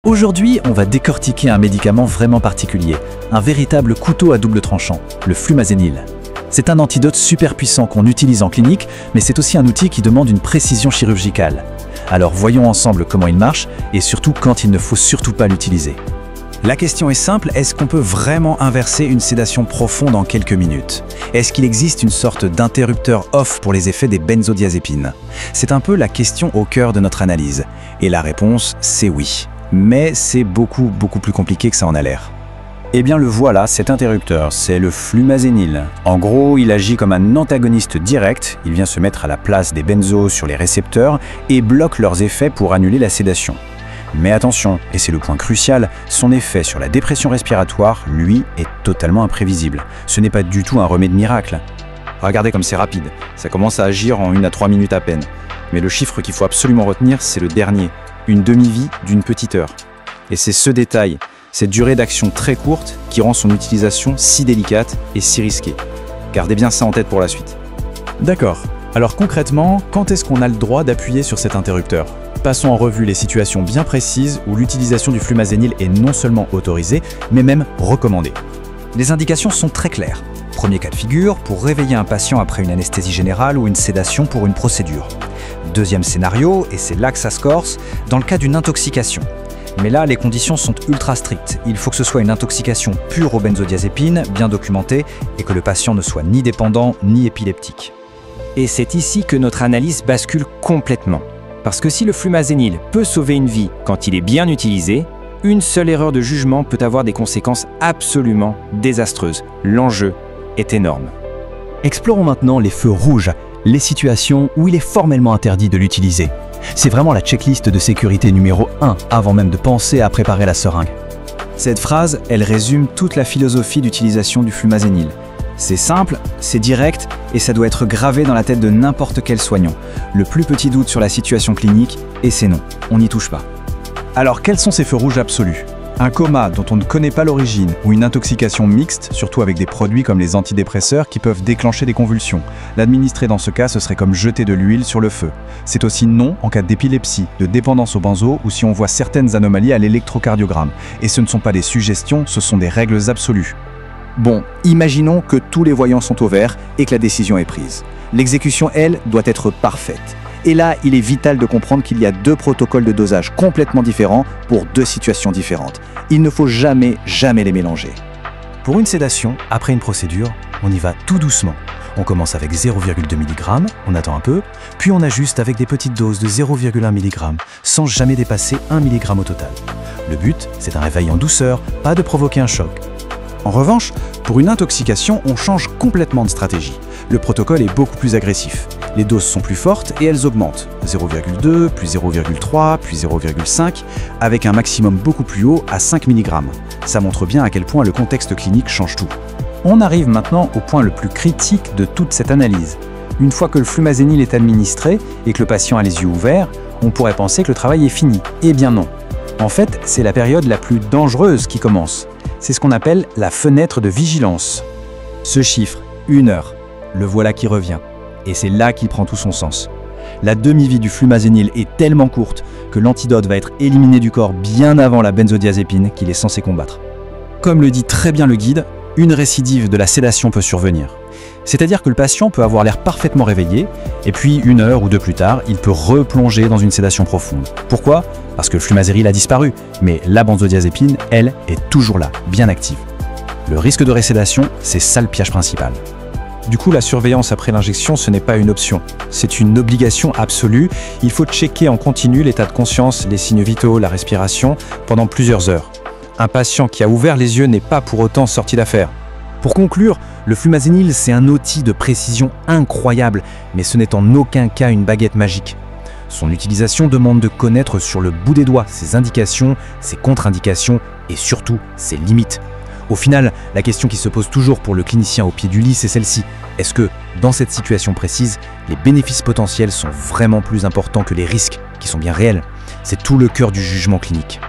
Aujourd'hui, on va décortiquer un médicament vraiment particulier, un véritable couteau à double tranchant, le flumazénil. C'est un antidote super puissant qu'on utilise en clinique, mais c'est aussi un outil qui demande une précision chirurgicale. Alors voyons ensemble comment il marche et surtout quand il ne faut surtout pas l'utiliser. La question est simple, est-ce qu'on peut vraiment inverser une sédation profonde en quelques minutes? Est-ce qu'il existe une sorte d'interrupteur off pour les effets des benzodiazépines? C'est un peu la question au cœur de notre analyse. Et la réponse, c'est oui. Mais c'est beaucoup plus compliqué que ça en a l'air. Eh bien le voilà, cet interrupteur, c'est le flumazénil. En gros, il agit comme un antagoniste direct, il vient se mettre à la place des benzos sur les récepteurs et bloque leurs effets pour annuler la sédation. Mais attention, et c'est le point crucial, son effet sur la dépression respiratoire, lui, est totalement imprévisible. Ce n'est pas du tout un remède miracle. Regardez comme c'est rapide, ça commence à agir en 1 à 3 minutes à peine. Mais le chiffre qu'il faut absolument retenir, c'est le dernier, une demi-vie d'une petite heure. Et c'est ce détail, cette durée d'action très courte, qui rend son utilisation si délicate et si risquée. Gardez bien ça en tête pour la suite. D'accord. Alors concrètement, quand est-ce qu'on a le droit d'appuyer sur cet interrupteur? Passons en revue les situations bien précises où l'utilisation du flumazénil est non seulement autorisée, mais même recommandée. Les indications sont très claires. Premier cas de figure, pour réveiller un patient après une anesthésie générale ou une sédation pour une procédure. Deuxième scénario, et c'est là que ça se corse, dans le cas d'une intoxication. Mais là, les conditions sont ultra strictes. Il faut que ce soit une intoxication pure aux benzodiazépines, bien documentée, et que le patient ne soit ni dépendant ni épileptique. Et c'est ici que notre analyse bascule complètement. Parce que si le flumazénil peut sauver une vie quand il est bien utilisé, une seule erreur de jugement peut avoir des conséquences absolument désastreuses. L'enjeu est énorme. Explorons maintenant les feux rouges, les situations où il est formellement interdit de l'utiliser. C'est vraiment la checklist de sécurité numéro 1 avant même de penser à préparer la seringue. Cette phrase, elle résume toute la philosophie d'utilisation du flumazénil. C'est simple, c'est direct et ça doit être gravé dans la tête de n'importe quel soignant. Le plus petit doute sur la situation clinique, et c'est non, on n'y touche pas. Alors quels sont ces feux rouges absolus? Un coma dont on ne connaît pas l'origine ou une intoxication mixte, surtout avec des produits comme les antidépresseurs qui peuvent déclencher des convulsions. L'administrer dans ce cas, ce serait comme jeter de l'huile sur le feu. C'est aussi non en cas d'épilepsie, de dépendance au benzo ou si on voit certaines anomalies à l'électrocardiogramme. Et ce ne sont pas des suggestions, ce sont des règles absolues. Bon, imaginons que tous les voyants sont au vert et que la décision est prise. L'exécution, elle, doit être parfaite. Et là, il est vital de comprendre qu'il y a 2 protocoles de dosage complètement différents pour 2 situations différentes. Il ne faut jamais les mélanger. Pour une sédation, après une procédure, on y va tout doucement. On commence avec 0,2 mg, on attend un peu, puis on ajuste avec des petites doses de 0,1 mg, sans jamais dépasser 1 mg au total. Le but, c'est un réveil en douceur, pas de provoquer un choc. En revanche, pour une intoxication, on change complètement de stratégie. Le protocole est beaucoup plus agressif. Les doses sont plus fortes et elles augmentent. 0,2, puis 0,3, puis 0,5, avec un maximum beaucoup plus haut à 5 mg. Ça montre bien à quel point le contexte clinique change tout. On arrive maintenant au point le plus critique de toute cette analyse. Une fois que le flumazénil est administré et que le patient a les yeux ouverts, on pourrait penser que le travail est fini. Eh bien non. En fait, c'est la période la plus dangereuse qui commence. C'est ce qu'on appelle la fenêtre de vigilance. Ce chiffre, 1 heure, le voilà qui revient. Et c'est là qu'il prend tout son sens. La demi-vie du flumazénil est tellement courte que l'antidote va être éliminé du corps bien avant la benzodiazépine qu'il est censé combattre. Comme le dit très bien le guide, une récidive de la sédation peut survenir. C'est-à-dire que le patient peut avoir l'air parfaitement réveillé, et puis 1 heure ou 2 plus tard, il peut replonger dans une sédation profonde. Pourquoi? Parce que le flumazénil a disparu, mais la benzodiazépine, elle, est toujours là, bien active. Le risque de résédation, c'est ça le piège principal. Du coup, la surveillance après l'injection, ce n'est pas une option. C'est une obligation absolue. Il faut checker en continu l'état de conscience, les signes vitaux, la respiration, pendant plusieurs heures. Un patient qui a ouvert les yeux n'est pas pour autant sorti d'affaire. Pour conclure, le flumazénil, c'est un outil de précision incroyable, mais ce n'est en aucun cas une baguette magique. Son utilisation demande de connaître sur le bout des doigts ses indications, ses contre-indications et surtout ses limites. Au final, la question qui se pose toujours pour le clinicien au pied du lit, c'est celle-ci. Est-ce que, dans cette situation précise, les bénéfices potentiels sont vraiment plus importants que les risques, qui sont bien réels? C'est tout le cœur du jugement clinique.